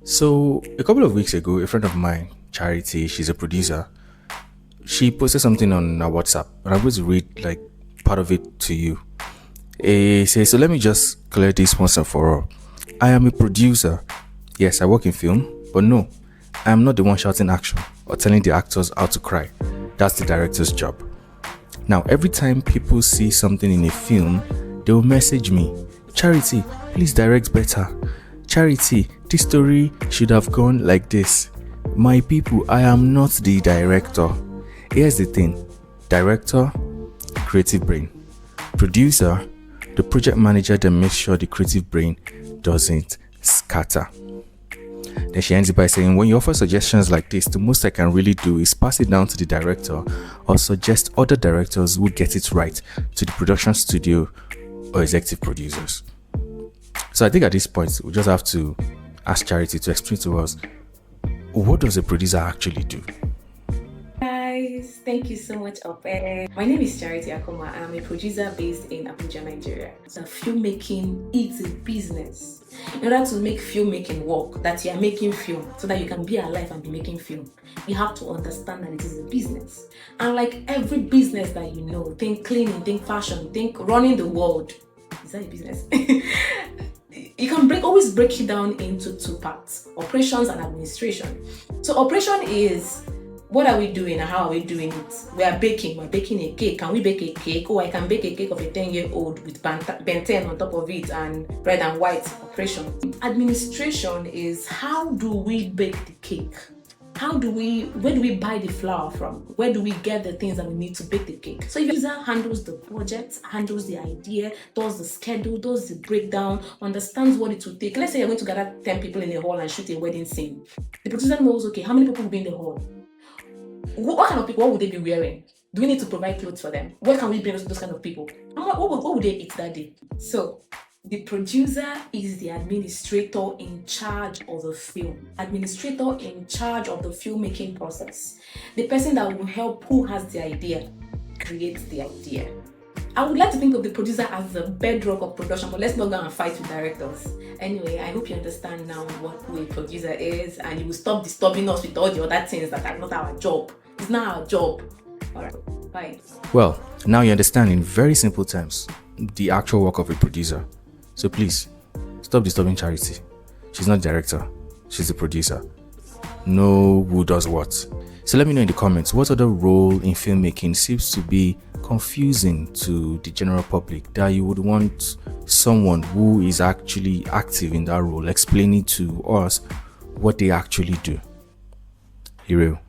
So, a couple of weeks ago, a friend of mine, Charity, she's a producer, she posted something on our WhatsApp, and I'm going to read like part of it to you. It says, so let me just clear this once and for all. I am a producer. Yes, I work in film, but no, I am not the one shouting action or telling the actors how to cry. That's the director's job. Now, every time people see something in a film, they will message me, Charity, please direct better. Charity, this story should have gone like this. My people, I am not the director. Here's the thing. Director, creative brain. Producer, the project manager that makes sure the creative brain doesn't scatter. Then she ends it by saying, when you offer suggestions like this, the most I can really do is pass it down to the director or suggest other directors who get it right to the production studio or executive producers. So I think at this point, we just have to ask Charity to explain to us, what does a producer actually do? Guys, thank you so much, Ope. My name is Charity Akoma. I'm a producer based in Abuja, Nigeria. So filmmaking is a business. In order to make filmmaking work, that you are making film, so that you can be alive and be making film, you have to understand that it is a business. And like every business that you know, think cleaning, think fashion, think running the world. Is that a business? You can always break it down into two parts: operations and administration. So operation is, what are we doing and how are we doing it? We're baking a cake. Can we bake a cake? Oh, I can bake a cake of a 10-year-old with Ben 10 on top of it and red and white. Operation. Administration is, how do we bake the cake? Where do we buy the flour from? Where do we get the things that we need to bake the cake? So if the user handles the budget, handles the idea, does the schedule, does the breakdown, understands what it will take. Let's say you're going to gather 10 people in a hall and shoot a wedding scene. The producer knows, okay, how many people will be in the hall? What kind of people, what would they be wearing? Do we need to provide clothes for them? Where can we bring those kind of people? And what would they eat that day? So the producer is the administrator in charge of the film. Administrator in charge of the filmmaking process. The person that will help who has the idea, create the idea. I would like to think of the producer as the bedrock of production, but let's not go and fight with directors. Anyway, I hope you understand now who a producer is, and you will stop disturbing us with all the other things that are not our job. It's not our job. Alright, bye. Well, now you understand in very simple terms the actual work of a producer. So please, stop disturbing Charity. She's not director, she's the producer. Know who does what. So let me know in the comments what other role in filmmaking seems to be confusing to the general public that you would want someone who is actually active in that role explaining to us what they actually do. Hero.